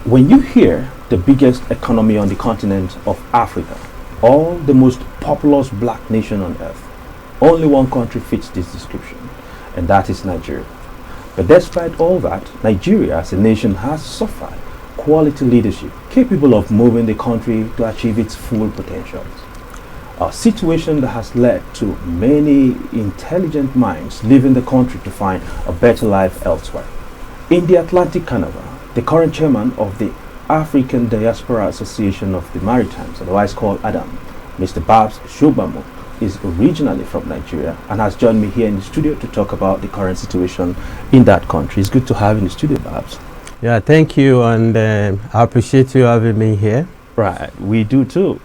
When you hear the biggest economy on the continent of Africa, or the most populous black nation on earth, only one country fits this description, and that is Nigeria. But despite all that, Nigeria as a nation has suffered quality leadership capable of moving the country to achieve its full potentials. A situation that has led to many intelligent minds leaving the country to find a better life elsewhere. In the Atlantic Carnival, the current chairman of the African Diaspora Association of the Maritimes, otherwise called ADAM, Mr. Babs Shugbamu, is originally from Nigeria and has joined me here in the studio to talk about the current situation in that country. It's good to have you in the studio, Babs. Yeah, thank you, and I appreciate you having me here. Right, we do too.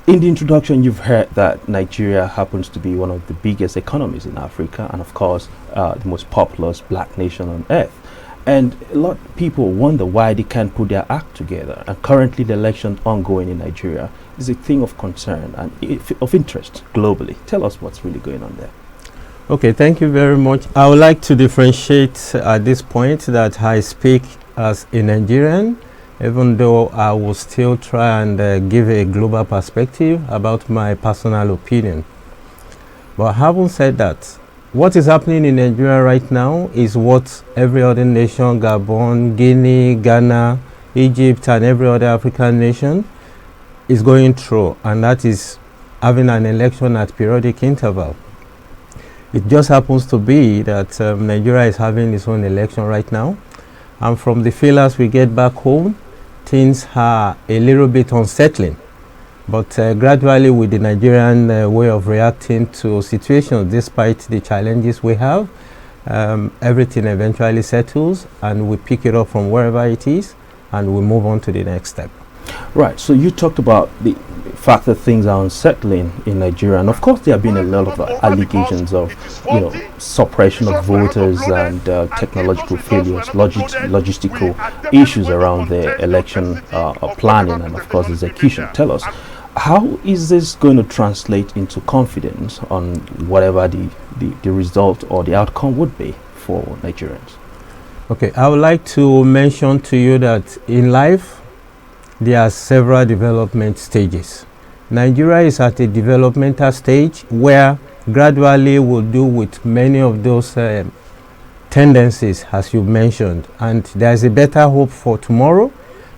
In the introduction, you've heard that Nigeria happens to be one of the biggest economies in Africa and, of course, the most populous black nation on earth. And a lot of people wonder why they can't put their act together. And currently, the election ongoing in Nigeria is a thing of concern and of interest globally. Tell us what's really going on there. Okay, thank you very much. I would like to differentiate at this point that I speak as a Nigerian, even though I will still try and give a global perspective about my personal opinion. But having said that, what is happening in Nigeria right now is what every other nation, Gabon, Guinea, Ghana, Egypt, and every other African nation is going through, and that is having an election at periodic interval. It just happens to be that Nigeria is having its own election right now, and from the feelers we get back home, things are a little bit unsettling. But gradually, with the Nigerian way of reacting to situations, despite the challenges we have, everything eventually settles and we pick it up from wherever it is and we move on to the next step. Right, so you talked about the fact that things are unsettling in Nigeria, and of course there have been a lot of allegations of, suppression of voters and technological failures, logistical issues around the election planning and of course execution. Tell us, how is this going to translate into confidence on whatever the result or the outcome would be for Nigerians? Okay, I would like to mention to you that in life there are several development stages. Nigeria is at a developmental stage where gradually we'll do with many of those tendencies as you mentioned, and there's a better hope for tomorrow,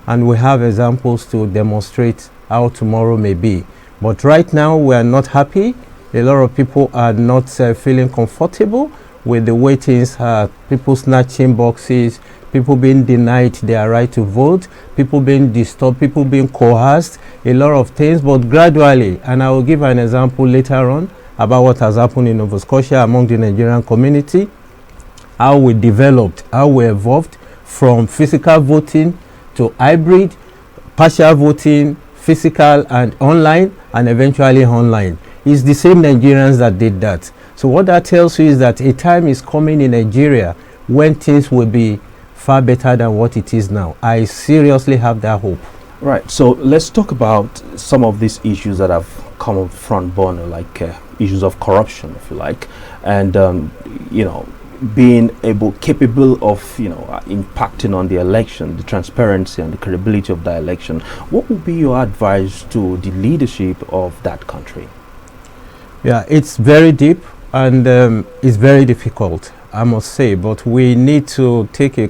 and we have examples to demonstrate how tomorrow may be. But right now we are not happy. A lot of people are not feeling comfortable with the way things are. People snatching boxes, people being denied their right to vote, people being disturbed, people being coerced, a lot of things. But gradually, and I will give an example later on about what has happened in Nova Scotia among the Nigerian community, how we developed, how we evolved from physical voting to hybrid, partial voting, physical and online, and eventually online. It's the same Nigerians that did that. So what that tells you is that a time is coming in Nigeria when things will be far better than what it is now. I seriously have that hope. Right, so let's talk about some of these issues that have come up front burner, like issues of corruption, if you like, and being capable of impacting on the election, the transparency and the credibility of the election. What would be your advice to the leadership of that country? Yeah, it's very deep and it's very difficult, I must say, but we need to take a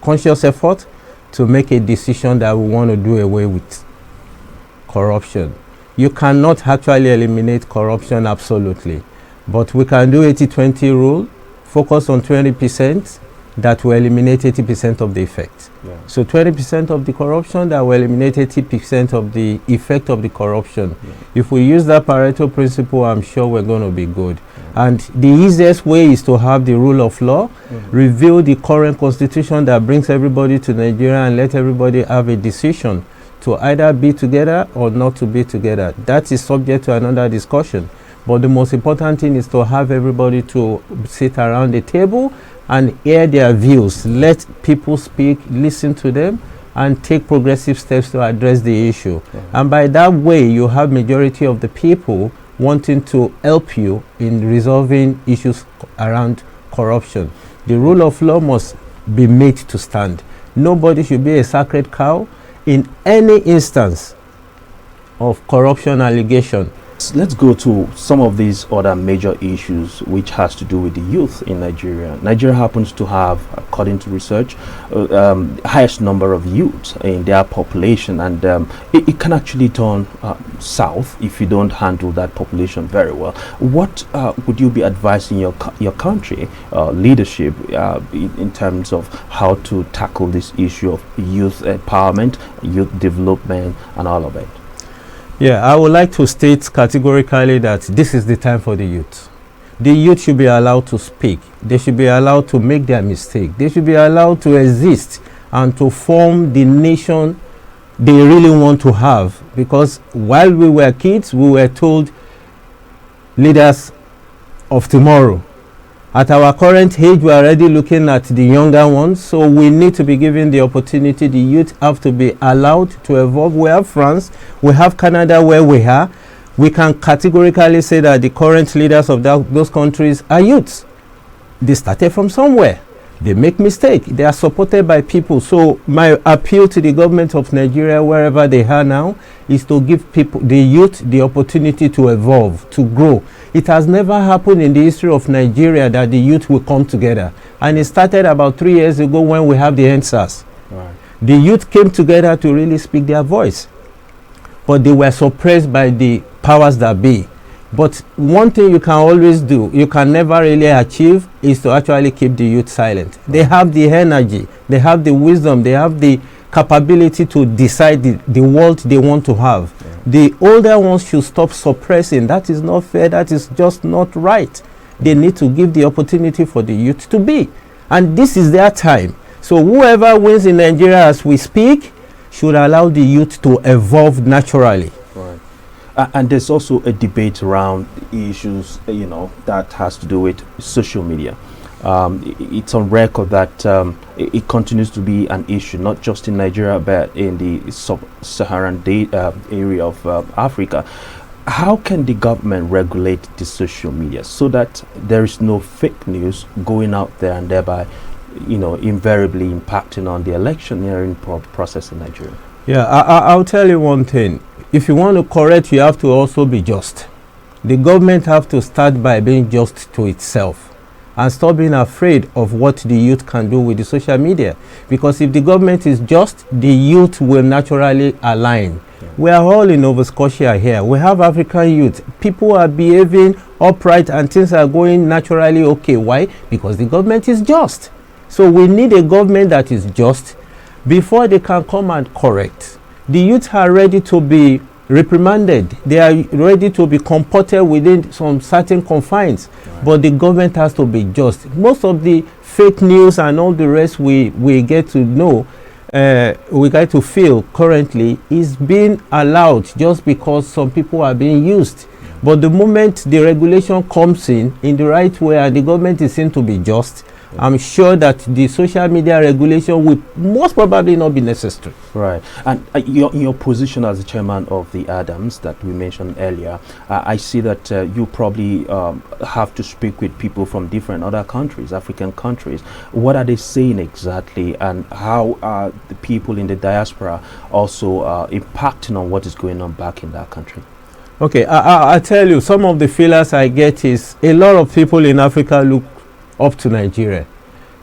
conscious effort to make a decision that we want to do away with corruption. You cannot actually eliminate corruption absolutely, but we can do 80-20 rule, focus on 20% that will eliminate 80% of the effect. Yeah. So 20% of the corruption that will eliminate 80% of the effect of the corruption. Yeah. If we use that Pareto principle, I'm sure we're going to be good. Yeah. And the easiest way is to have the rule of law, review the current constitution that brings everybody to Nigeria and let everybody have a decision to either be together or not to be together. That is subject to another discussion. But the most important thing is to have everybody to sit around the table and hear their views. Let people speak, listen to them, and take progressive steps to address the issue. Yeah. And by that way, you have majority of the people wanting to help you in resolving issues around corruption. The rule of law must be made to stand. Nobody should be a sacred cow in any instance of corruption allegation. Let's go to some of these other major issues which has to do with the youth in Nigeria. Nigeria happens to have, according to research, highest number of youths in their population, and it can actually turn south if you don't handle that population very well. What would you be advising your country leadership in terms of how to tackle this issue of youth empowerment, youth development, and all of it? Yeah, I would like to state categorically that this is the time for the youth. The youth should be allowed to speak. They should be allowed to make their mistake. They should be allowed to exist and to form the nation they really want to have. Because while we were kids, we were told leaders of tomorrow. At our current age, we are already looking at the younger ones, so we need to be given the opportunity. The youth have to be allowed to evolve. We have France, we have Canada where we are. We can categorically say that the current leaders of those countries are youths. They started from somewhere. They make mistakes. They are supported by people. So my appeal to the government of Nigeria, wherever they are now, is to give people, the youth, the opportunity to evolve, to grow. It has never happened in the history of Nigeria that the youth will come together. And it started about 3 years ago when we have the NSAS. Right. The youth came together to really speak their voice. But they were suppressed by the powers that be. But one thing you can always do, you can never really achieve, is to actually keep the youth silent. They have the energy, they have the wisdom, they have the capability to decide the world they want to have. Yeah. The older ones should stop suppressing. That is not fair, that is just not right. They need to give the opportunity for the youth to be. And this is their time. So whoever wins in Nigeria as we speak should allow the youth to evolve naturally. Right. And there's also a debate around issues, that has to do with social media. It's on record that it continues to be an issue, not just in Nigeria, but in the sub-Saharan area of Africa. How can the government regulate the social media so that there is no fake news going out there and thereby, invariably impacting on the electioneering process in Nigeria? Yeah, I'll tell you one thing. If you want to correct, you have to also be just. The government have to start by being just to itself and stop being afraid of what the youth can do with the social media. Because if the government is just, the youth will naturally align. Yeah. We are all in Nova Scotia here. We have African youth. People are behaving upright and things are going naturally okay. Why? Because the government is just. So we need a government that is just before they can come and correct. The youth are ready to be reprimanded. They are ready to be comported within some certain confines. Right. But the government has to be just. Most of the fake news and all the rest we get to know, we get to feel currently is being allowed just because some people are being used. But the moment the regulation comes in the right way and the government is seen to be just, I'm sure that the social media regulation will most probably not be necessary. Right. And your position as the chairman of the Adams that we mentioned earlier, I see that you probably have to speak with people from different other countries, African countries. What are they saying exactly, and how are the people in the diaspora also impacting on what is going on back in that country? Okay, I tell you, some of the feelers I get is a lot of people in Africa look up to Nigeria.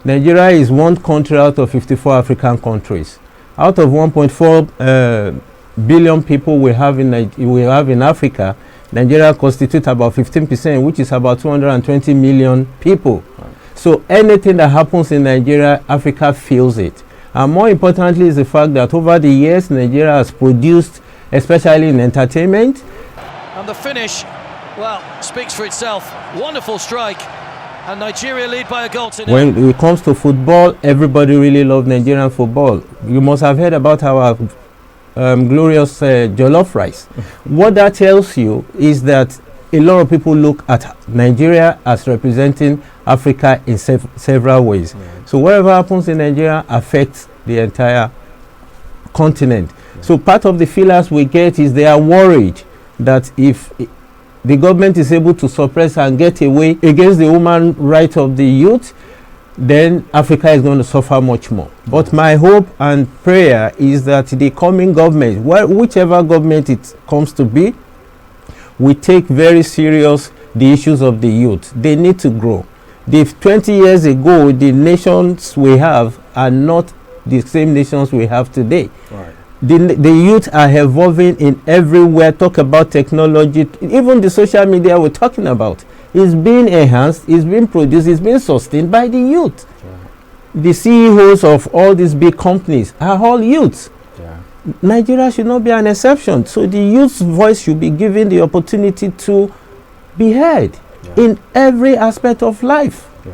Nigeria is one country out of 54 African countries. Out of 1.4 billion people we have in Africa, Nigeria constitutes about 15%, which is about 220 million people. Right. So anything that happens in Nigeria, Africa feels it. And more importantly is the fact that over the years, Nigeria has produced, especially in entertainment. And the finish, well, speaks for itself. Wonderful strike. And Nigeria lead by a goal to nil. When it comes to football, everybody really loves Nigerian football. You must have heard about our glorious jollof rice. What that tells you is that a lot of people look at Nigeria as representing Africa in several ways. Yeah. So whatever happens in Nigeria affects the entire continent. Yeah. So part of the feelers we get is they are worried that if the government is able to suppress and get away against the human right of the youth, then Africa is going to suffer much more. But my hope and prayer is that the coming government, whichever government it comes to be, we take very serious the issues of the youth. They need to grow. 20 years ago, the nations we have are not the same nations we have today. Right. The youth are evolving in everywhere. Talk about technology, even the social media we're talking about is being enhanced, is being produced, is being sustained by the youth. Yeah. The CEOs of all these big companies are all youths. Yeah. Nigeria should not be an exception. So the youth's voice should be given the opportunity to be heard in every aspect of life. Yeah.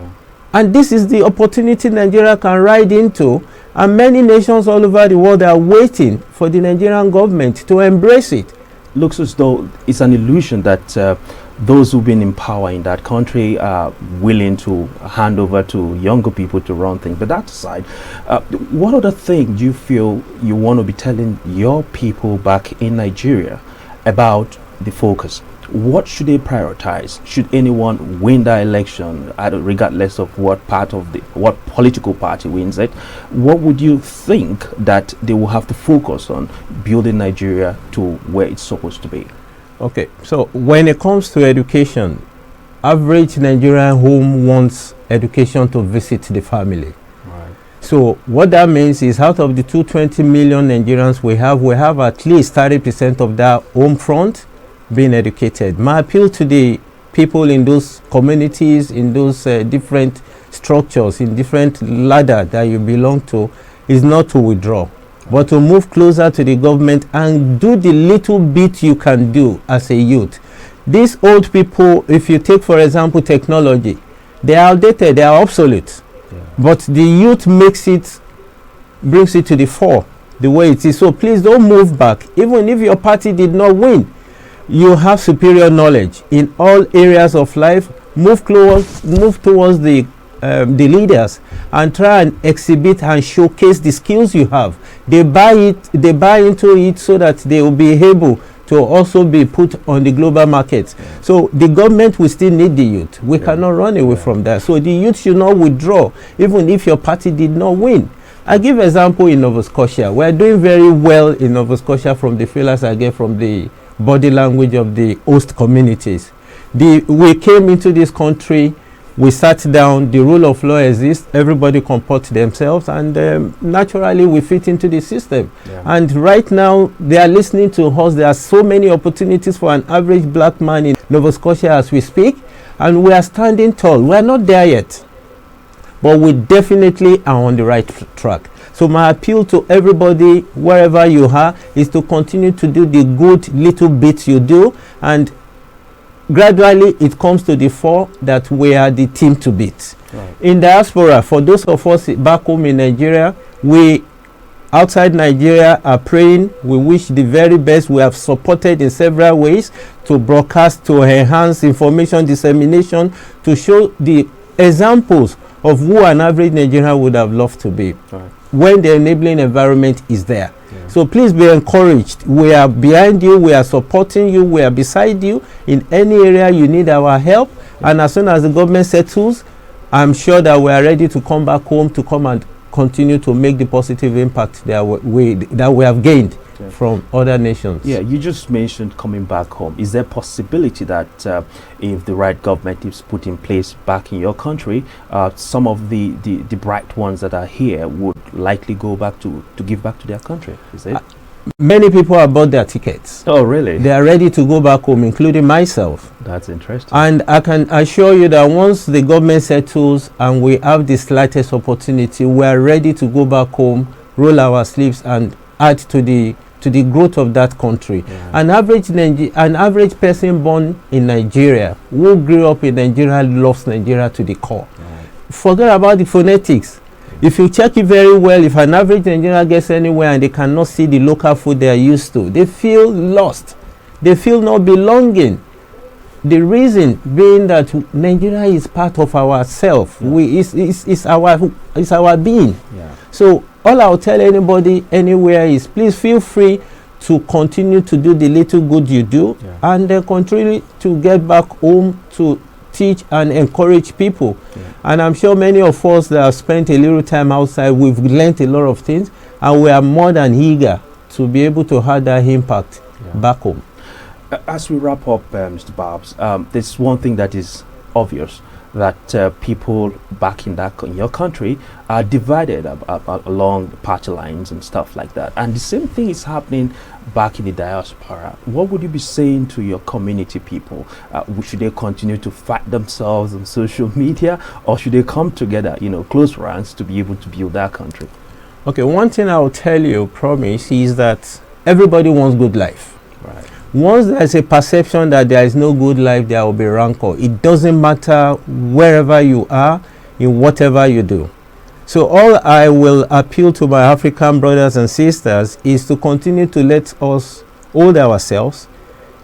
And this is the opportunity Nigeria can ride into, and many nations all over the world are waiting for the Nigerian government to embrace it. Looks as though it's an illusion that those who've been in power in that country are willing to hand over to younger people to run things. But that aside, what other thing do you feel you want to be telling your people back in Nigeria about the focus? What should they prioritize? Should anyone win the election, regardless of what political party wins it? What would you think that they will have to focus on building Nigeria to where it's supposed to be? Okay, so when it comes to education, average Nigerian home wants education to visit the family. Right. So what that means is out of the 220 million Nigerians we have at least 30% of that home front being educated. My appeal to the people in those communities, in those different structures, in different ladder that you belong to, is not to withdraw, but to move closer to the government and do the little bit you can do as a youth. These old people, if you take for example technology, they are outdated, they are obsolete. Yeah. But the youth brings it to the fore the way it is. So please don't move back. Even if your party did not win, you have superior knowledge in all areas of life. Move towards the leaders and try and exhibit and showcase the skills you have. They buy into it so that they will be able to also be put on the global market. Yeah. So the government will still need the youth. We cannot run away from that. So the youth should not withdraw, even if your party did not win. I give example in Nova Scotia. We are doing very well in Nova Scotia from the feelers I get from the body language of the host communities. We came into this country, we sat down, the rule of law exists, everybody comport themselves, and naturally we fit into the system. Yeah. And right now they are listening to us. There are so many opportunities for an average black man in Nova Scotia as we speak, and we are standing tall. We are not there yet, but we definitely are on the right track. So my appeal to everybody, wherever you are, is to continue to do the good little bits you do, and gradually it comes to the fore that we are the team to beat. Right. In diaspora, for those of us back home in Nigeria, we outside Nigeria are praying. We wish the very best. We have supported in several ways to broadcast, to enhance information dissemination, to show the examples of who an average Nigerian would have loved to be. Right. When the enabling environment is there. Yeah. So please be encouraged. We are behind you, we are supporting you, we are beside you in any area you need our help. Yeah. And as soon as the government settles, I'm sure that we are ready to come back home to come and continue to make the positive impact that we have gained from other nations. Yeah, you just mentioned coming back home. Is there a possibility that if the right government is put in place back in your country, some of the bright ones that are here would likely go back to give back to their country? Is it? Many people have bought their tickets. Oh, really? They are ready to go back home, including myself. That's interesting. And I can assure you that once the government settles and we have the slightest opportunity, we are ready to go back home, roll our sleeves, and add to the growth of that country. Yeah. An average person born in Nigeria, who grew up in Nigeria, loves Nigeria to the core. Right. Forget about the phonetics. If you check it very well, if an average Nigerian gets anywhere and they cannot see the local food they are used to, they feel lost. They feel not belonging. The reason being that Nigeria is part of ourself. Yeah. It's our being. Yeah. So all I'll tell anybody anywhere is please feel free to continue to do the little good you do, and continue to get back home to teach and encourage people. And I'm sure many of us that have spent a little time outside, we've learned a lot of things, and we are more than eager to be able to have that impact back home. As we wrap up, Mr. Babs, there's one thing that is obvious, that people back in your country are divided along party lines and stuff like that. And the same thing is happening back in the diaspora. What would you be saying to your community people? Should they continue to fight themselves on social media, or should they come together, close ranks, to be able to build their country? Okay, one thing I'll tell you, promise, is that everybody wants good life. Right. Once there's a perception that there is no good life, there will be rancor. It doesn't matter wherever you are, in whatever you do. So all I will appeal to my African brothers and sisters is to continue to let us hold ourselves.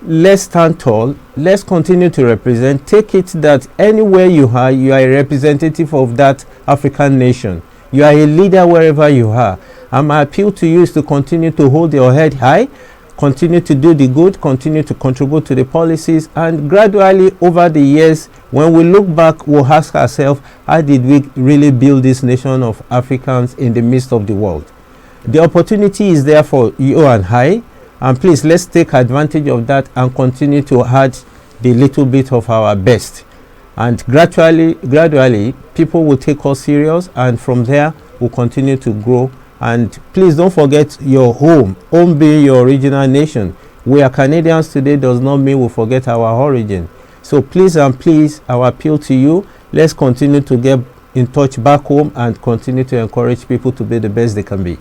Let's stand tall. Let's continue to represent. Take it that anywhere you are a representative of that African nation. You are a leader wherever you are. And my appeal to you is to continue to hold your head high, continue to do the good, continue to contribute to the policies, and gradually over the years, when we look back, we'll ask ourselves, how did we really build this nation of Africans in the midst of the world? The opportunity is there for you and I, and please, let's take advantage of that and continue to add the little bit of our best. And gradually, people will take us serious, and from there, we'll continue to grow. And please don't forget your home being your original nation. We are Canadians today does not mean we forget our origin. So please and please, our appeal to you, let's continue to get in touch back home and continue to encourage people to be the best they can be.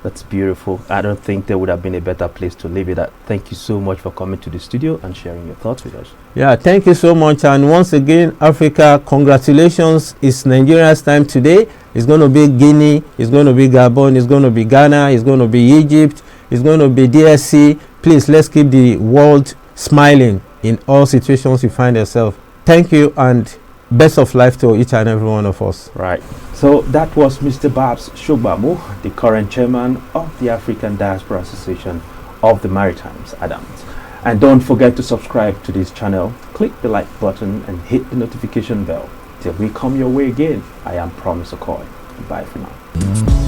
That's beautiful. I don't think there would have been a better place to leave it at. Thank you so much for coming to the studio and sharing your thoughts with us. Yeah, thank you so much. And once again, Africa, congratulations. It's Nigeria's time today. It's going to be Guinea, it's going to be Gabon, it's going to be Ghana, it's going to be Egypt, it's going to be DRC. Please, let's keep the world smiling in all situations you find yourself. Thank you, and best of life to each and every one of us. Right. So that was Mr. Babs Shogbamu, the current chairman of the African Diaspora Association of the Maritimes, Adams. And don't forget to subscribe to this channel, click the like button and hit the notification bell. Till we come your way again, I am Promise Okoy. Bye for now.